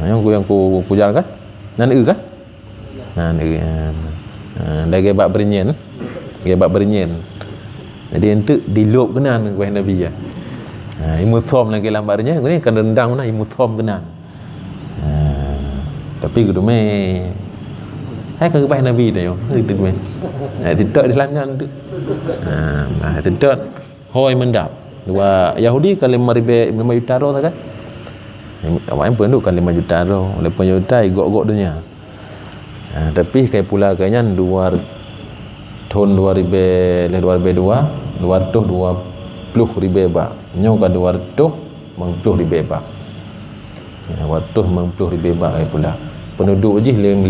yang ku pujar kan nan kah nan dah gebak bernyen jadi entuk dilop kenan kuih nabi ya imu thom lagi lambarnya ni kan rendang mana imu thom kenan tapi kudu me hai ke kuih nabi dah yo itu me tidak Islam kan tu tidak hoi mendap dua Yahudi kan 5 juta ro kan awak pun tu kan 5 juta ro 5 juta igok-igok dunia tapi kai pula kayaknya 2 tahun 2022 220 ribu bak nyo ka 290 ribu bak 290 ribu bak kai pula penduduk je 5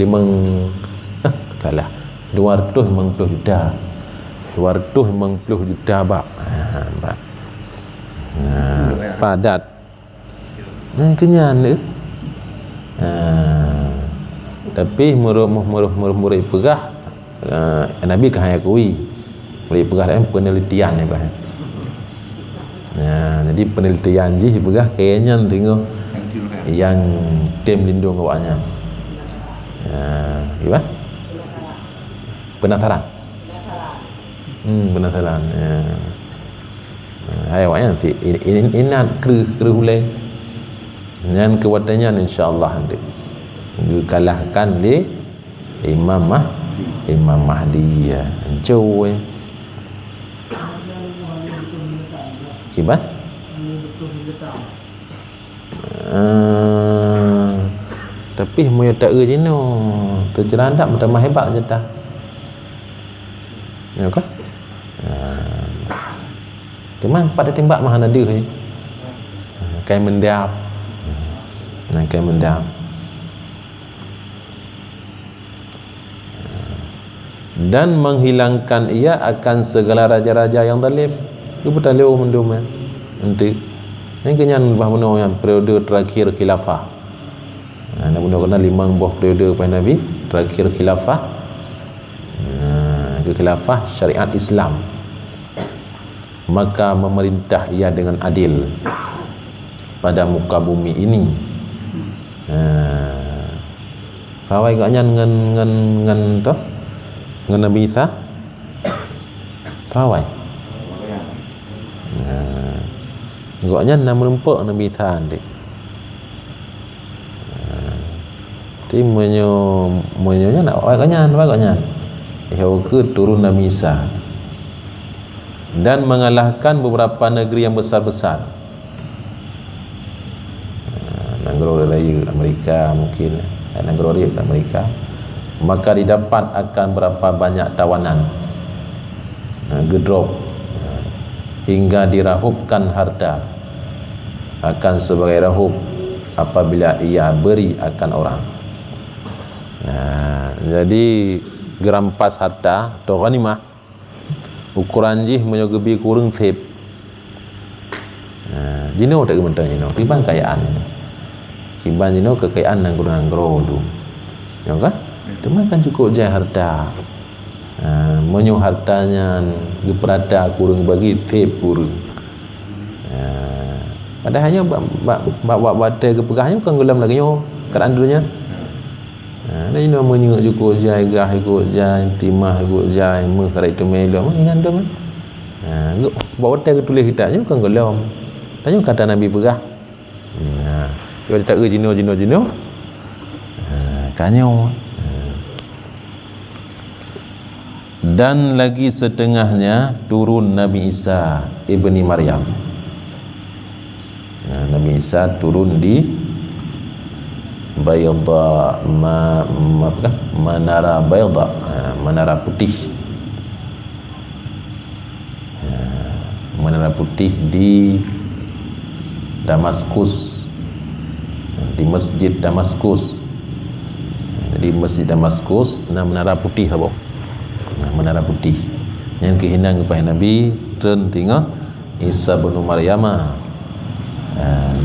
salah 290 juta 290 juta bak padat kenyan ni tapi murid pegah Nabi kah akui boleh pegah penelitian bah jadi penelitian je pegah kayaknya tengok yang tim lindung awaknya gimana penasaran penasaran hai awaknya nanti ini kru hulai dengan kewatannya insyaallah nanti dikalahkan di Imam Mahdi ya cuy kibat tapi moyo tak jino terjerandak bertambah hebat je tah ya kan teman pada tembak mah ada ni kai mendap kai mendap dan menghilangkan ia akan segala raja-raja yang zalim. Itu betul leu mendum nanti. Yang kenyan bah benar yang periode terakhir khilafah. Nak benar kena 5 buah periode pada Nabi terakhir khilafah. Itu khilafah syariat Islam. Maka memerintah ia dengan adil pada muka bumi ini. Kawai gaknya ngan tu dengan Nabi Isa kawai gaknya nama lempuk Nabi Isa nanti ti menyonya nak gaknya yau ke turun Nabi Isa dan mengalahkan beberapa negeri yang besar-besar negara lain Amerika mungkin negara lain Amerika maka didapat akan berapa banyak tawanan gedrop hingga dirahupkan harta akan sebagai rahup apabila ia beri akan orang. Jadi gerampas harta atau ghanimah ukuran jih menyogebi kurung tip jino tak kementan jino timbang kekayaan timbang jino kekayaan nang kurang tu ya kan teman kan cukup je harta menyu hartanya diperada kurang bagi tip kurang padahalnya bawa batai ke pegahnya bukan gelam lagi nyo keadaan dulunya ada ini menyu cukup je gah ikut je timah ikut je mengkarai itu melom ingat tu bawa batai ke tulis kitabnya bukan gelam tanya kata Nabi pegah kalau tak ke jino kanyo dan lagi setengahnya turun Nabi Isa ibni Maryam. Nabi Isa turun di Bayda Menara Bayda, Menara Putih. Menara Putih di Damaskus, di Masjid Damaskus. Jadi Masjid Damaskus Menara Putih apa? Menara Putih yang kehinang kepada Nabi dan tengok Isa bin Maryam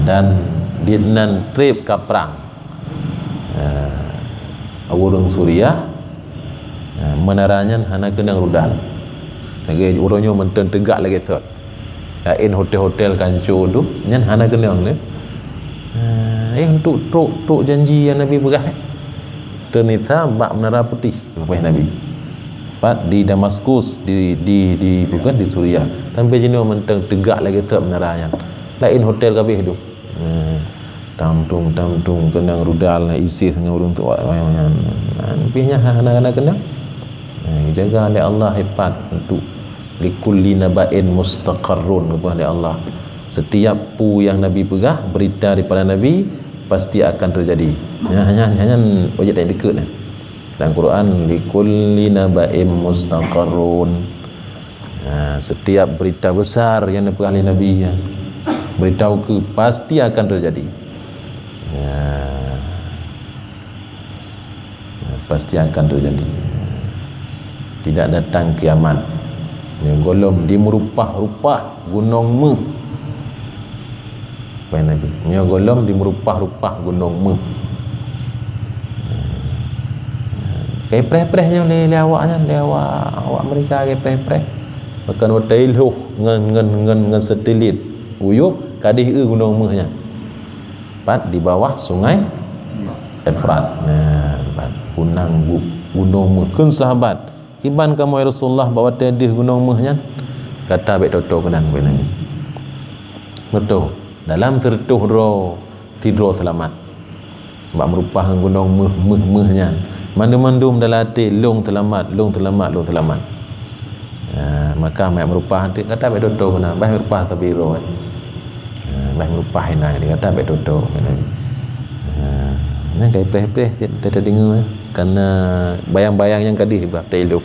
dan dinan trip ke perang awurung Suriah menaranya hana kenang rudal lagi urangnya menten tegak lagi thot lain hotel-hotel kancu tu nyan hana kenang ni untuk truk janji yang Nabi berah. Ternyata bak menara putih lepas Nabi. Pat di Damaskus di bukan di Suriah. Sampai jenuh menteng tegak lagi tak menaranya. Lain hotel kabeh tu. Tam-tung kenang rudal isi dengan urung tu wayangan. Pinya anak-anak kenang. Jaga oleh Allah hebat untuk likulli naba'in mustaqarrun kepada Allah. Setiap pu yang Nabi pegah berita daripada Nabi pasti akan terjadi. Hanya wajib tak dekat ni. Dalam Quran likulli naba'in mustaqarrun. Setiap berita besar yang dipegah oleh Nabi beritahu ke pasti akan terjadi. Pasti akan terjadi. Tidak datang kiamat. Golom di merupah-rupah gunung Meh. Baik Nabi. Golom di merupah-rupah gunung Meh. Kayak preh-prehnya oleh awaknya, awak mereka kayak preh-preh. Bahkan hotel lu ngan satelit uyup kadih gunung Mehnya. Pat di bawah sungai Efrat. Gunung Meh. Kun sahabat kiban kamu ya Rasulullah bawa tadi gunung Mehnya kata baik toto kenan Nabi. Betul. Dalam tertuh ro tidur selamat. Bak merupakan gunung Mehnya. Mandum-mandum dalam hati long selamat. Maka mai merupah kata baik toto kenan. Baik merupah tapi ro. Baik merupah inang dia kata baik toto kenan. Nah kayak preh-preh kita dengar karena bayang-bayang yang kadih bah elok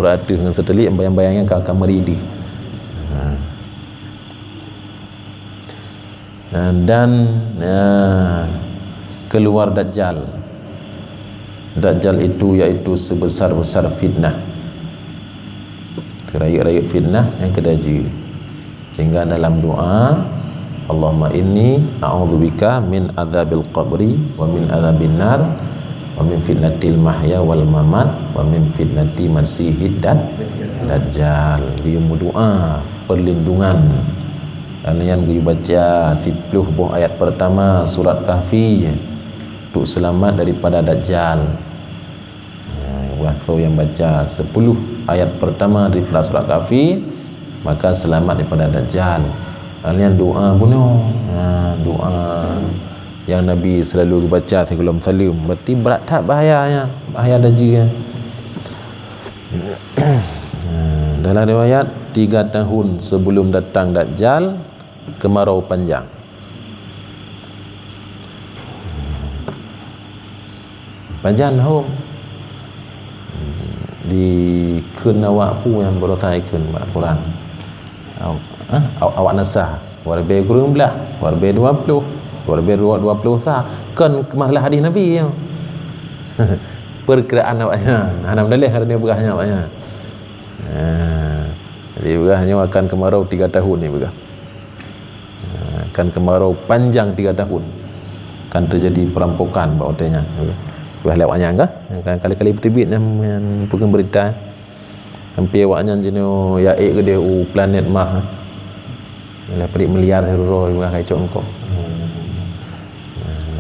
rata dengan satelit bayang-bayang yang akan meridi. Dan keluar Dajjal itu iaitu sebesar-besar fitnah, kerayut-rayut fitnah yang kedaji, sehingga dalam doa Allahumma inni a'udzubika min adzabil qabri wa min adzabin nar wa min fitnatil mahya wal mamat wa min fitnati masihid dajjal. Dia doa perlindungan. Kalian pergi baca 30 buah ayat pertama surat Kahfi untuk selamat daripada dajjal. Waktu yang baca 10 ayat pertama daripada surat Kahfi maka selamat daripada dajjal. Kalian doa bunuh. Doa yang Nabi selalu baca sebelum salim. Berarti berat tak bahayanya? Bahaya dajjal. Dalam riwayat 3 tahun sebelum datang dajjal kemarau panjang. Panjang tahun di keun awak pu yang berotai keun Al-Quran. Awak nasah warbe kurang belah warbe 20 warbe 20 sah kan kemahalah hadis Nabi ya. Perkiraan awaknya hanam dalih hari ni berahnya awaknya. Jadi berahnya akan kemarau 3 tahun ni berah. Akan kemarau panjang 3 tahun. Akan terjadi perampokan bawatnya. Berah lewatnya enggak? Kali-kali terbit yang bukan berita. Hampir awaknya jenis yaik ke dia planet Mars. Lah perik miliar hero yang kai cok engkau.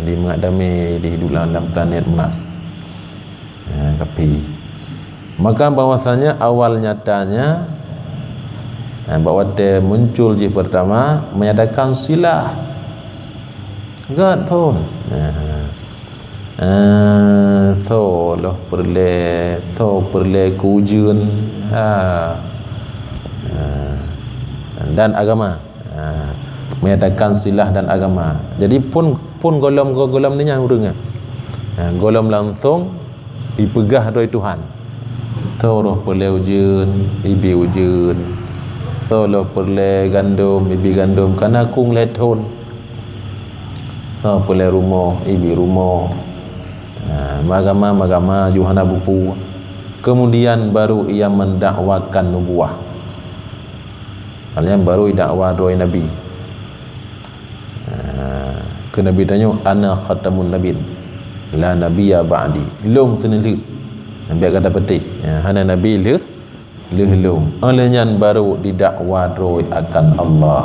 Di mengadami di hidup dalam planet Mars. Tapi maka bahwasanya awal nyatanya bahawa dia muncul je pertama menyatakan silah God pun loh perle kujun dan agama menyatakan silah dan agama. Jadi pun golom ni yang urang golom langsung dipegah oleh Tuhan. Roh perle ujun ibi ujun loh perle gandum ibi gandum karena kung leton perle rumah ibi rumah magama Yuhana bupu. Kemudian baru ia mendakwakan nubuah. Kalian baru dakwah doa Nabi. Ke Nabi tanya ana khatamun nabiyyin la nabiyya ba'di. Long tenelu. Nabi kata petik. Hana Nabi lelum. Olehnya baru didakwa doa akan Allah.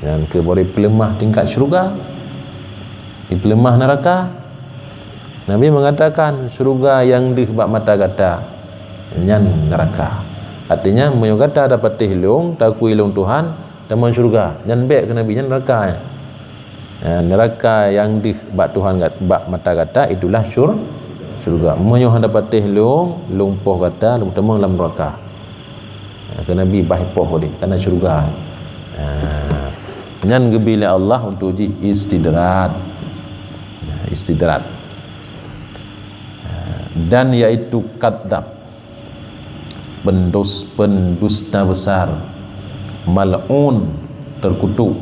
yang ke boleh pelemah tingkat syurga, dipelemah neraka. Nabi mengatakan syurga yang di bak mata kata nyan neraka. Artinya menyo kata dapat hilung takui hilung Tuhan teman syurga nyan bek ke Nabi nyan neraka ya. Neraka yang di bak Tuhan bak mata kata itulah syurga. Menyo dapat hilung lumpuh kata lum teman dalam neraka. Ke Nabi bah poh dia karena syurga. Nyan gebila Allah untuk uji istidrat. Dan yaitu kadzab, pendusta besar, mal'un, terkutuk,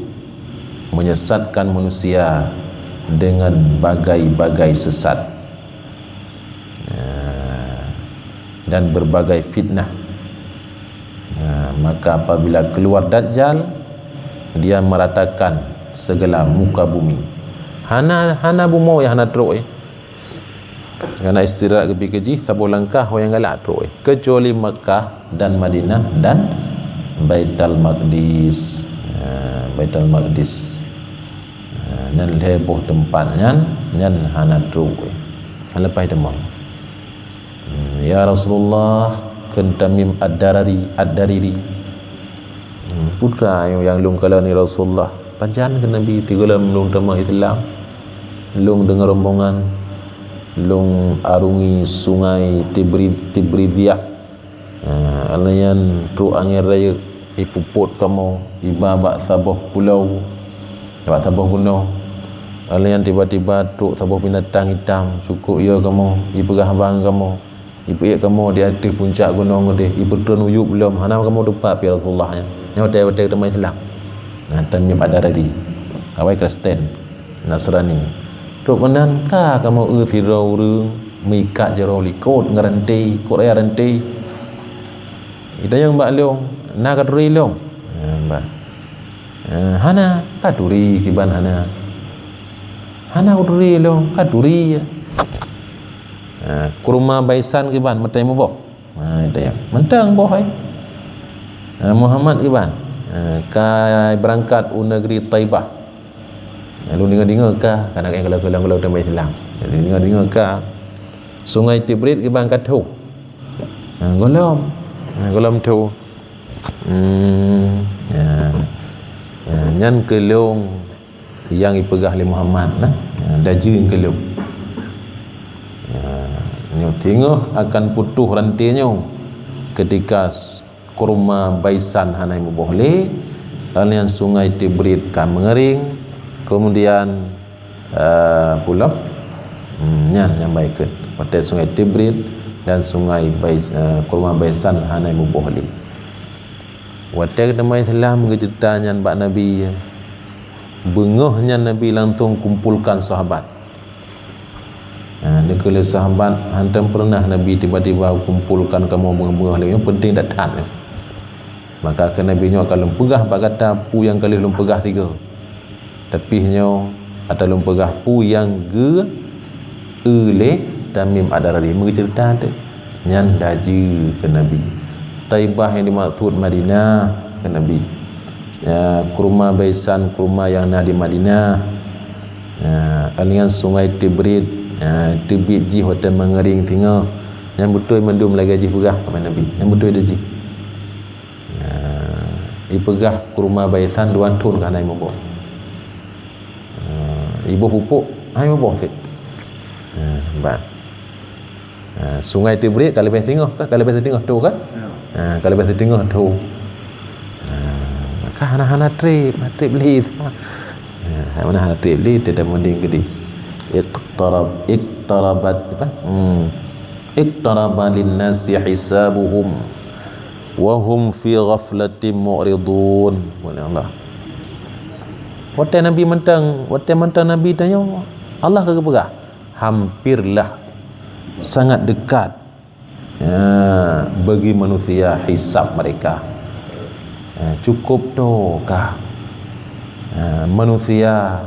menyesatkan manusia dengan bagai-bagai sesat dan berbagai fitnah. Maka apabila keluar Dajjal, dia meratakan segala muka bumi. Hana bumo ya hana teruk Karena istirahat ke keji sabu langkah yang galak teruk kecuali Mekah dan Madinah dan Baitul Maqdis. Baitul Maqdis nan heboh tempatnya nyan hana teruk. Lepas demam. Ya Rasulullah kentamim ad-dariri putra yang lung kala ni Rasulullah panjan ke Nabi tigalam lung tamah Islam lung dengan rombongan lung arungi sungai Tibridiyah alayan tu angin raya ipuput kamu ibabak sabah pulau ibabak sabah gunung alayan tiba-tiba tu sabah binatang hitam cukup ya kamu ipegah bang kamu ibu kamu di atas puncak gunung dia ibu turun uyup belum hana kamu lupa pi Rasulullah nya hotel tempat Islam Tamim ad-Dariri awai Kristen Nasrani tok menan ka kamu tirau rung mikat jero likot ngaranti kok raya ranti ida yang mbak long na kaduri long mbak hana kaduri kiban hana uduri long kaduri kurma baisan kiban matai mo boh itu ya mentang boh Muhammad kiban kai berangkat u negeri Taibah lu dengar ka kadang kalau tempat Islam jadi dengar ka sungai Tibrit kiban katu golom tu nyan kelong yang ipegah oleh Muhammad dajin kelong tengok akan putuh rantinya ketika kurma baisan hanai mubohle alian sungai Tibrit kan mengering kemudian pulak yang baik pada sungai Tibrit dan sungai kurma baisan hanai mubohle watak nama Islam kejetanya bak Nabi bengahnya Nabi langsung kumpulkan sahabat. Dia kala sahabat hantam pernah Nabi tiba-tiba kumpulkan kamu bunga-bunga yang penting datang. Maka ke Nabi nya kalau pegah bak kata pu yang kali lum pegah tiga. Tapi nya atau lum pegah pu yang le Tamim ad-Dariri mencerita tu. Nyan daji ke Nabi. Taibah yang dimaksud Madinah ke Nabi. Kurma baisan kurma yang nah di Madinah. Alian sungai Tibrit Tibit ji hotel mengering tinggal yang betul mendum lagi ji pegah kepada Nabi yang betul dia ji ipegah kurma baisan duan tun kan ai mobo ibu pupuk ai mobo sit sungai Tibrit kalau bais tengah kalau bais tengah tu kan kalau bais tengah tu maka hana trip li mana trip li tidak mending gede iqtaraba linnasi hisabuhum wa hum fi ghaflatin mu'ridun wallah wate Nabi mentang Nabi tanya Allah kagak pegah hampirlah sangat dekat bagi manusia hisab mereka cukup tu kah manusia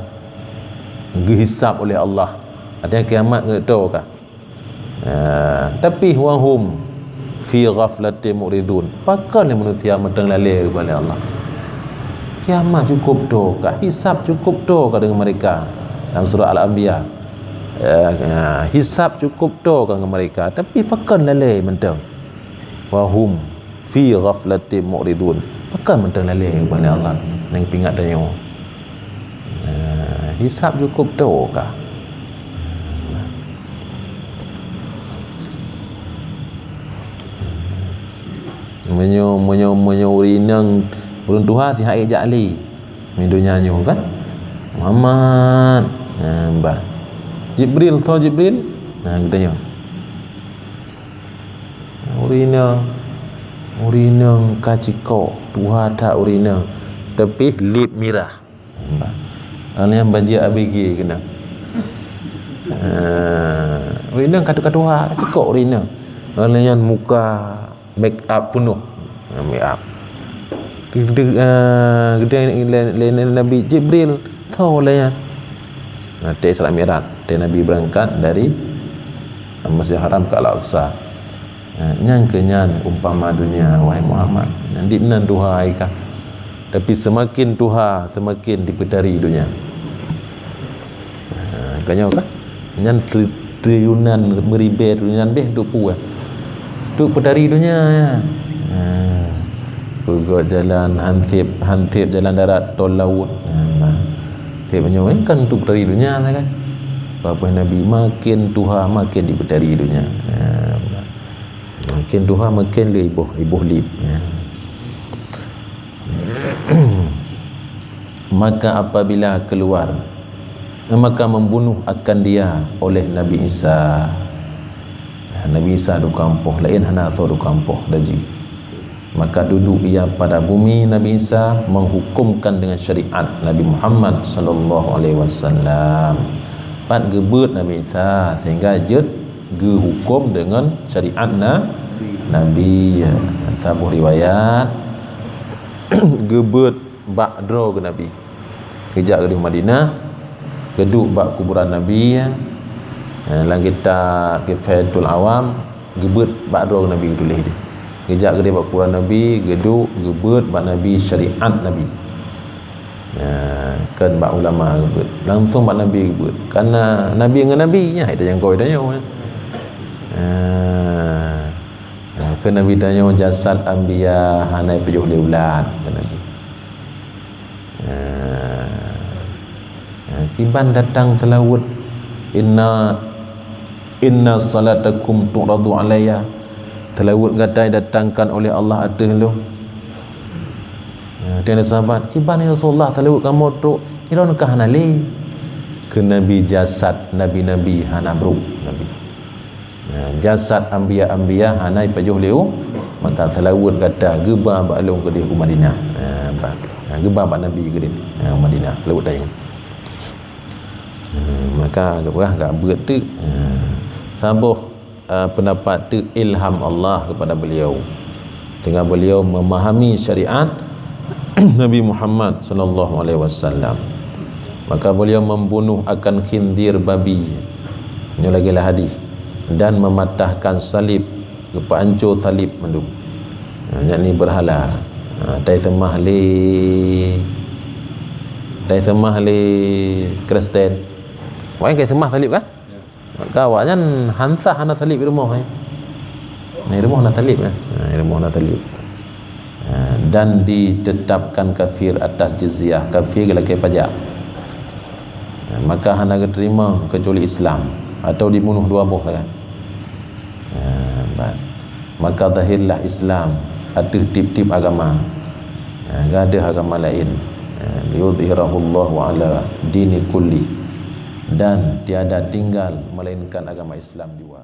dihisab oleh Allah artinya kiamat ke tahu kah tapi wahum fi ghaflatin muridun pakal manusia mentang lalai kepada Allah kiamat cukup tu kah, hisab cukup tu kah dengan mereka dalam surah Al-Anbiya. Hisab cukup tu kah dengan mereka, tapi pakan lalai mentang wahum fi ghaflatin mu'ridun, pakan mentang lalai kepada Allah yang pingat tanya hisab cukup tu kah. menyo urinang urun Tuhan si hak ejak ali mindunya nyo kan Muhammad bah Jibril kita nyo urinang kaciko Tuhan tak urinang tapi lip mirah yang banjir ABG kena urinang katu-katu hak kaciko urinang yang muka make up penuh make up gede Nabi Jibril tahu lah ya nanti Isra Mi'raj Nabi berangkat dari Masjid Haram ke Al-Aqsa nyang kenyan umpama dunia wahai Muhammad nanti nan duha aikah tapi semakin duha semakin dipedari dunia kanya kah nyan triliunan meribe dunia beh duk puas tu pedari dunia ya. Pegok jalan hantip jalan darat tol laut. Saya punya kan tu pedari dunia lah kan. Bapa Nabi makin tuha makin dipedari dunia. Makin tuha makin le ibuh lip. Maka apabila keluar maka membunuh akan dia oleh Nabi Isa. Nabi Isa du kampuh lain hana tho du kampuh daji. Maka duduk ia pada bumi Nabi Isa menghukumkan dengan syariat Nabi Muhammad sallallahu alaihi wasallam. Pat gebut Nabi Isa sehingga jet ge hukum dengan syariat Nabi. Sabuh riwayat gebut ba'dro ke Nabi. Kejak ke di Madinah, geduk bak kuburan Nabi lang kita Kifayatul Awam gebut ba'dro Nabi tulis dia kejak gede bak kuburan Nabi geduk gebut bak Nabi syariat Nabi kan bak ulama gebut langsung bak Nabi gebut karena Nabi dengan Nabi nya itu yang kau tanya ke Nabi tanya jasad anbiya hanai pejuh leulat ke Nabi kiban datang telawut inna salatakum tu'radu alayya telawut gadai datangkan oleh Allah atas lu dia sahabat kiban ya Rasulullah telawut kamu tu iron kah nali ke Nabi jasad nabi-nabi hana bro Nabi jasad anbiya hanai pajuh leu maka telawut kata geba ba alung ke di Madinah geba ba Nabi ke di Madinah telawut tayang maka lepas gak berat tu sabuh pendapat tu ilham Allah kepada beliau dengan beliau memahami syariat Nabi Muhammad sallallahu alaihi wasallam maka beliau membunuh akan khindir babi ini lagi lah hadis dan mematahkan salib kepancur salib mendung yakni berhala tai semah li Kristen awak yang semah salib kan? Maka awaknya hansah hana salib di rumah ni rumah nak salib kan? Rumah nak salib dan ditetapkan kafir atas jizyah kafir lagi pajak maka hana terima kecuali Islam atau dibunuh dua boh kan? Maka zahirlah Islam ada tip-tip agama gak ada agama lain yudhirahullahu ala dini kulli dan tiada tinggal melainkan agama Islam juga.